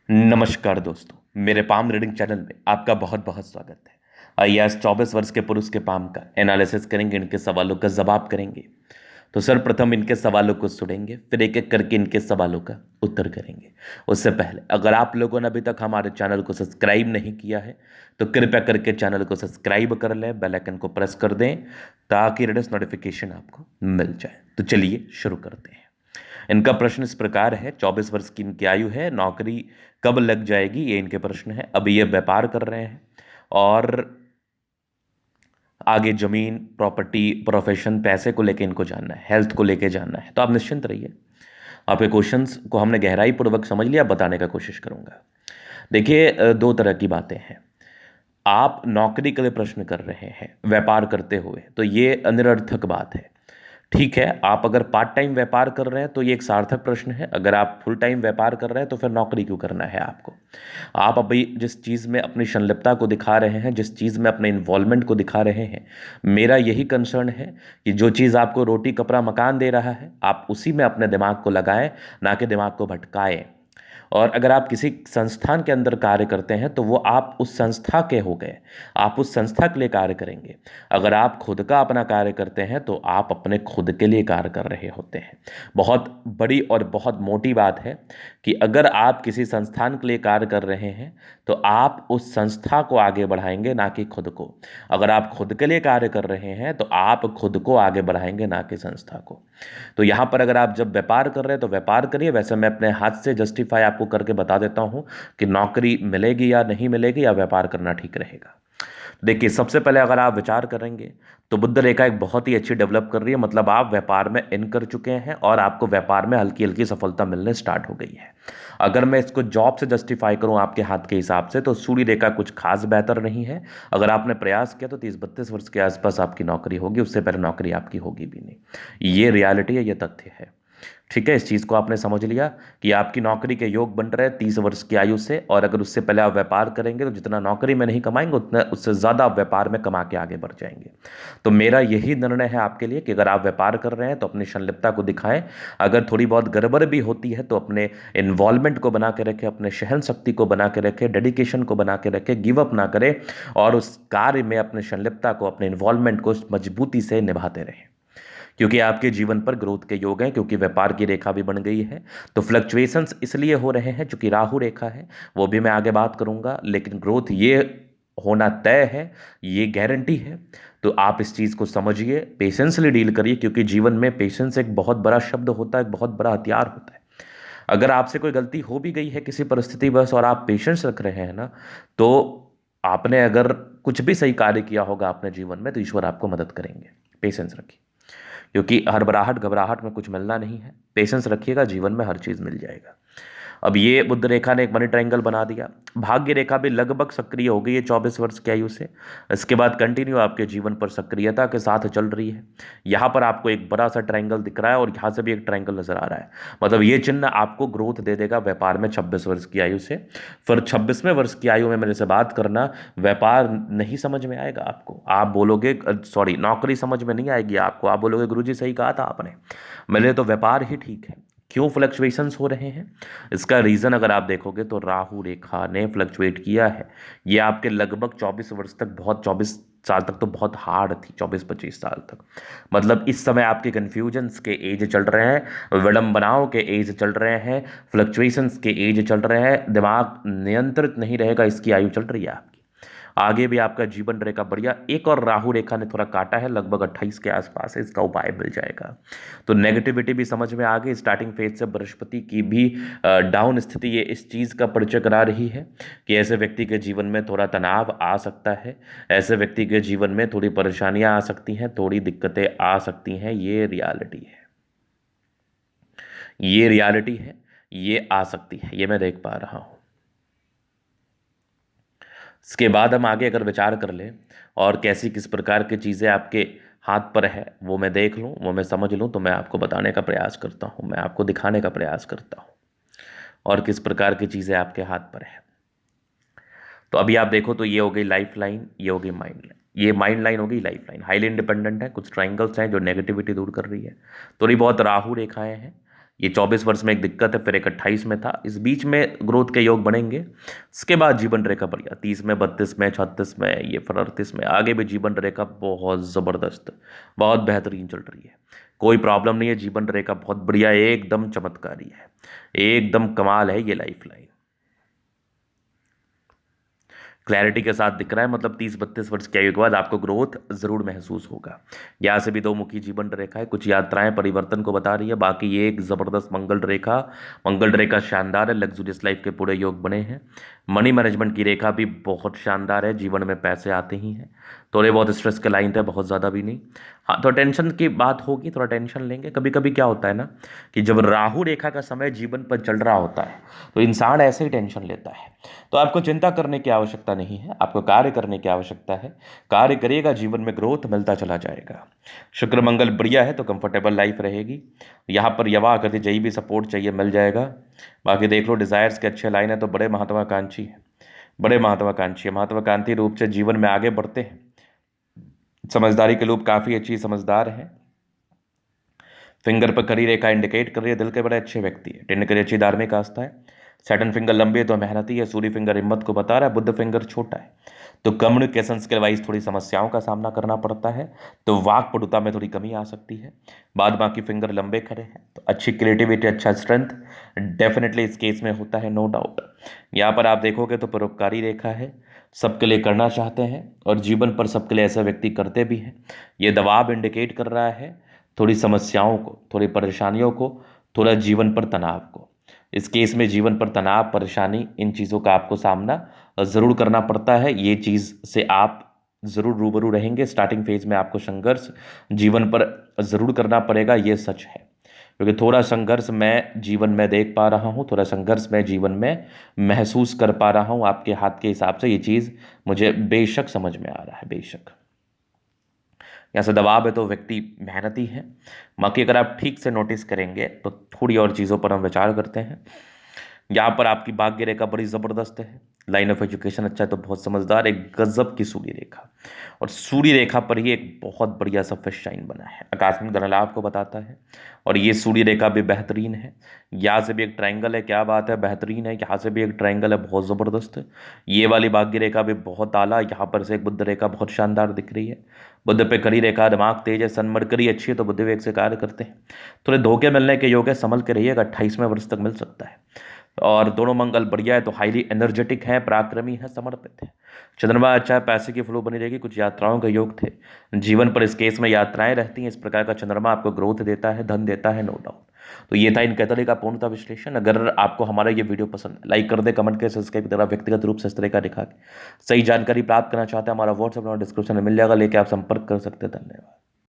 नमस्कार दोस्तों, मेरे पाम रीडिंग चैनल में आपका बहुत बहुत स्वागत है। आइए आज 24 वर्ष के पुरुष के पाम का एनालिसिस करेंगे, इनके सवालों का जवाब करेंगे। तो सर्वप्रथम इनके सवालों को सुनेंगे, फिर एक एक करके इनके सवालों का उत्तर करेंगे। उससे पहले अगर आप लोगों ने अभी तक हमारे चैनल को सब्सक्राइब नहीं किया है तो कृपया करके चैनल को सब्सक्राइब कर लें, बेल आइकन को प्रेस कर दें ताकि लेटेस्ट नोटिफिकेशन आपको मिल जाए। तो चलिए शुरू करते हैं। इनका प्रश्न इस प्रकार है, 24 वर्ष की इनकी आयु है, नौकरी कब लग जाएगी, ये इनके प्रश्न है। अभी ये व्यापार कर रहे हैं और आगे जमीन, प्रॉपर्टी, प्रोफेशन, पैसे को लेके इनको जानना है, हेल्थ को लेके जानना है। तो आप निश्चिंत रहिए, आपके क्वेश्चंस को हमने गहराई पूर्वक समझ लिया, बताने का कोशिश करूंगा। देखिए, दो तरह की बातें हैं। आप नौकरी के लिए प्रश्न कर रहे हैं व्यापार करते हुए, तो ये अनिरर्थक बात है। ठीक है, आप अगर पार्ट टाइम व्यापार कर रहे हैं तो ये एक सार्थक प्रश्न है। अगर आप फुल टाइम व्यापार कर रहे हैं तो फिर नौकरी क्यों करना है आपको। आप अभी जिस चीज़ में अपनी संलिप्तता को दिखा रहे हैं, जिस चीज़ में अपने इन्वॉल्वमेंट को दिखा रहे हैं, मेरा यही कंसर्न है कि जो चीज़ आपको रोटी कपड़ा मकान दे रहा है आप उसी में अपने दिमाग को लगाएं, ना कि दिमाग को भटकाएं। और अगर आप किसी संस्थान के अंदर कार्य करते हैं तो वो आप उस संस्था के हो गए, आप उस संस्था के लिए कार्य करेंगे। अगर आप खुद का अपना कार्य करते हैं तो आप अपने खुद के लिए कार्य कर रहे होते हैं। बहुत बड़ी और बहुत मोटी बात है कि अगर आप किसी संस्थान के लिए कार्य कर रहे हैं तो आप उस संस्था को आगे बढ़ाएंगे, ना कि खुद को। अगर आप खुद के लिए कार्य कर रहे हैं तो आप खुद को आगे बढ़ाएंगे, ना कि संस्था को। तो यहाँ पर अगर आप जब व्यापार कर रहे हैं तो व्यापार करिए। वैसे मैं अपने हाथ से जस्टिफाई आपको करके बता देता हूँ कि नौकरी मिलेगी या नहीं मिलेगी, या व्यापार करना ठीक रहेगा। देखिए, सबसे पहले अगर आप विचार करेंगे तो बुद्ध रेखा एक बहुत ही अच्छी डेवलप कर रही है, मतलब आप व्यापार में इन कर चुके हैं और आपको व्यापार में हल्की हल्की सफलता मिलने स्टार्ट हो गई है। अगर मैं इसको जॉब से जस्टिफाई करूं आपके हाथ के हिसाब से तो सूर्य रेखा कुछ खास बेहतर नहीं है। अगर आपने प्रयास किया तो 30-32 वर्ष के आसपास आपकी नौकरी होगी, उससे पहले नौकरी आपकी होगी भी नहीं। ये रियलिटी है, ये तथ्य है। ठीक है, इस चीज़ को आपने समझ लिया कि आपकी नौकरी के योग बन रहे हैं 30 वर्ष की आयु से, और अगर उससे पहले आप व्यापार करेंगे तो जितना नौकरी में नहीं कमाएंगे उतना उससे ज़्यादा आप व्यापार में कमा के आगे बढ़ जाएंगे। तो मेरा यही निर्णय है आपके लिए कि अगर आप व्यापार कर रहे हैं तो अपनी संलिप्तता को दिखाएं। अगर थोड़ी बहुत गड़बड़ भी होती है तो अपने इन्वॉल्वमेंट को बना के रखें, अपने सहन शक्ति को बना के रखें, डेडिकेशन को बना के रखें, गिव अप ना करें और उस कार्य में अपने संलिप्तता को, अपने इन्वॉल्वमेंट को मजबूती से निभाते रहें। क्योंकि आपके जीवन पर ग्रोथ के योग हैं, क्योंकि व्यापार की रेखा भी बन गई है। तो फ्लक्चुएशंस इसलिए हो रहे हैं क्योंकि राहु रेखा है, वो भी मैं आगे बात करूंगा, लेकिन ग्रोथ ये होना तय है, ये गारंटी है। तो आप इस चीज़ को समझिए, पेशेंसली डील करिए, क्योंकि जीवन में पेशेंस एक बहुत बड़ा शब्द होता है, एक बहुत बड़ा हथियार होता है। अगर आपसे कोई गलती हो भी गई है किसी परिस्थिति बस और आप पेशेंस रख रहे हैं ना, तो आपने अगर कुछ भी सही कार्य किया होगा अपने जीवन में तो ईश्वर आपको मदद करेंगे। पेशेंस रखिए, क्योंकि हड़बड़ाहट घबराहट में कुछ मिलना नहीं है। पेशेंस रखिएगा, जीवन में हर चीज़ मिल जाएगा। अब ये बुध रेखा ने एक मनी ट्रायंगल बना दिया। भाग्य रेखा भी लगभग सक्रिय हो गई है 24 वर्ष की आयु से। इसके बाद कंटिन्यू आपके जीवन पर सक्रियता के साथ चल रही है। यहाँ पर आपको एक बड़ा सा ट्रायंगल दिख रहा है और यहाँ से भी एक ट्रायंगल नजर आ रहा है। मतलब ये चिन्ह आपको ग्रोथ दे देगा व्यापार में 26 वर्ष की आयु से। फिर 26वें वर्ष की आयु में मेरे से बात करना, व्यापार नहीं समझ में आएगा आपको। आप बोलोगे, सॉरी, नौकरी समझ में नहीं आएगी आपको। आप बोलोगे गुरुजी सही कहा था आपने, मेरे लिए तो व्यापार ही ठीक है। क्यों फ्लक्चुएशंस हो रहे हैं, इसका रीज़न अगर आप देखोगे तो राहु रेखा ने फ्लक्चुएट किया है। ये आपके लगभग 24 वर्ष तक, बहुत 24 साल तक तो बहुत हार्ड थी, 24-25 साल तक। मतलब इस समय आपके कन्फ्यूजन्स के एज चल रहे हैं, विडंबनाओं के एज चल रहे हैं, फ्लक्चुएशंस के एज चल रहे हैं। दिमाग नियंत्रित नहीं रहेगा, इसकी आयु चल रही है आपकी। आगे भी आपका जीवन रेखा बढ़िया। एक और राहु रेखा ने थोड़ा काटा है, लगभग 28 के आसपास है, इसका उपाय मिल जाएगा। तो नेगेटिविटी भी समझ में आ गई। स्टार्टिंग फेज से बृहस्पति की भी डाउन स्थिति ये इस चीज़ का परिचय करा रही है कि ऐसे व्यक्ति के जीवन में थोड़ा तनाव आ सकता है, ऐसे व्यक्ति के जीवन में थोड़ी परेशानियां आ सकती हैं, थोड़ी दिक्कतें आ सकती हैं। ये रियलिटी है, ये रियलिटी है, ये आ सकती है, ये मैं देख पा रहा हूँ। इसके बाद हम आगे अगर विचार कर लें और कैसी किस प्रकार की चीज़ें आपके हाथ पर है वो मैं देख लूँ, वो मैं समझ लूँ, तो मैं आपको बताने का प्रयास करता हूँ, मैं आपको दिखाने का प्रयास करता हूँ और किस प्रकार की चीज़ें आपके हाथ पर है। तो अभी आप देखो तो ये हो गई लाइफ लाइन, ये हो गई माइंड लाइन, ये माइंड लाइन हो गई लाइफ लाइन। हाईली इंडिपेंडेंट है, कुछ ट्राइंगल्स हैं जो नेगेटिविटी दूर कर रही है। थोड़ी बहुत राहु रेखाएं हैं ये 24 वर्ष में एक दिक्कत है, फिर एक 28 में था, इस बीच में ग्रोथ के योग बनेंगे। इसके बाद जीवन रेखा बढ़िया 30 में, 32 में, 36 में, ये फिर 38 में, आगे भी जीवन रेखा बहुत ज़बरदस्त, बहुत बेहतरीन चल रही है। कोई प्रॉब्लम नहीं है, जीवन रेखा बहुत बढ़िया है, एकदम चमत्कारी है, एकदम कमाल है ये लाइफ लाइन। क्लैरिटी के साथ दिख रहा है, मतलब 30-32 वर्ष की आयु के बाद आपको ग्रोथ जरूर महसूस होगा। यहाँ से भी दो मुखी जीवन रेखा है, कुछ यात्राएं परिवर्तन को बता रही है, बाकी ये एक जबरदस्त मंगल रेखा शानदार है, लग्जूरियस लाइफ के पूरे योग बने हैं। मनी मैनेजमेंट की रेखा भी बहुत शानदार है, जीवन में पैसे आते ही हैं, थोड़े बहुत स्ट्रेस के लाइन थे, बहुत ज़्यादा भी नहीं। हाँ, तो टेंशन की बात होगी, थोड़ा टेंशन लेंगे। कभी कभी क्या होता है ना कि जब राहु रेखा का समय जीवन पर चल रहा होता है तो इंसान ऐसे ही टेंशन लेता है। तो आपको चिंता करने की आवश्यकता नहीं है, आपको कार्य करने की आवश्यकता है। कार्य करिएगा, जीवन में ग्रोथ मिलता चला जाएगा। शुक्र मंगल बढ़िया है तो कंफर्टेबल लाइफ रहेगी। यहाँ पर यवा आकृति जही भी सपोर्ट चाहिए मिल जाएगा। बाकी देख लो, डिज़ायर्स के अच्छे लाइन है तो बड़े महत्वाकांक्षी है, बड़े महत्वाकांक्षी है, महत्वाकांक्षी रूप से जीवन में आगे बढ़ते हैं। समझदारी के लोग काफ़ी अच्छी समझदार हैं। फिंगर पर करी रेखा इंडिकेट कर रही है दिल के बड़े अच्छे व्यक्ति है। टेन करी अच्छी धार्मिक आस्था है। सैटर्न फिंगर लंबी है तो मेहनती है। सूर्य फिंगर हिम्मत को बता रहा है। बुद्ध फिंगर छोटा है तो कम्युनिकेशन स्किल वाइज थोड़ी समस्याओं का सामना करना पड़ता है, तो वाक पटुता में थोड़ी कमी आ सकती है। बाद बाकी फिंगर लंबे खड़े हैं तो अच्छी क्रिएटिविटी, अच्छा स्ट्रेंथ डेफिनेटली इस केस में होता है, नो डाउट। यहाँ पर आप देखोगे तो परोपकारी रेखा है, सबके लिए करना चाहते हैं और जीवन पर सबके लिए ऐसा व्यक्ति करते भी हैं। ये दबाव इंडिकेट कर रहा है थोड़ी समस्याओं को, थोड़ी परेशानियों को, थोड़ा जीवन पर तनाव को। इस केस में जीवन पर तनाव, परेशानी, इन चीज़ों का आपको सामना ज़रूर करना पड़ता है। ये चीज़ से आप ज़रूर रूबरू रहेंगे। स्टार्टिंग फेज में आपको संघर्ष जीवन पर ज़रूर करना पड़ेगा, ये सच है, क्योंकि थोड़ा संघर्ष मैं जीवन में देख पा रहा हूँ, थोड़ा संघर्ष मैं जीवन में महसूस कर पा रहा हूँ। आपके हाथ के हिसाब से ये चीज़ मुझे बेशक समझ में आ रहा है, बेशक। यहाँ से दबाव है तो व्यक्ति मेहनती है। बाकी अगर आप ठीक से नोटिस करेंगे तो थोड़ी और चीज़ों पर हम विचार करते हैं। यहाँ पर आपकी भाग्य रेखा बड़ी ज़बरदस्त है। लाइन ऑफ एजुकेशन अच्छा है तो बहुत समझदार, एक गजब की सूर्य रेखा, और सूर्य रेखा पर ही एक बहुत बढ़िया सा फिश शाइन बना है, आकस्मिक धन लाभ को बताता है। और ये सूर्य रेखा भी बेहतरीन है। यहाँ से भी एक ट्रायंगल है, क्या बात है, बेहतरीन है। यहाँ से भी एक ट्रायंगल है, बहुत ज़बरदस्त। ये वाली भाग्य रेखा भी बहुत आला। यहाँ पर से एक बुद्ध रेखा बहुत शानदार दिख रही है। बुद्ध पे करी रेखा, दिमाग तेज है, सनमरकरी अच्छी है तो बुद्ध वेग से कार्य करते हैं। थोड़े धोखे मिलने के योग है, संभल के रहिएगा, 28वें वर्ष तक मिल सकता है। और दोनों मंगल बढ़िया है तो हाईली एनर्जेटिक है, पराक्रमी है, समर्पित है। चंद्रमा अच्छा है, पैसे की फ्लो बनी रहेगी। कुछ यात्राओं के योग थे जीवन पर, इस केस में यात्राएं रहती हैं। इस प्रकार का चंद्रमा आपको ग्रोथ देता है, धन देता है, नो डाउट। तो ये था इन कैथोलिक का पूर्णता विश्लेषण। अगर आपको हमारा ये वीडियो पसंद, लाइक कर दे, कमेंट कर, सब्सक्राइब करा। व्यक्तिगत रूप से इस तरह का दिखा के सही जानकारी प्राप्त करना चाहते हैं, हमारा व्हाट्सएप नंबर डिस्क्रिप्शन में मिल जाएगा, लेके आप संपर्क कर सकते हैं। धन्यवाद।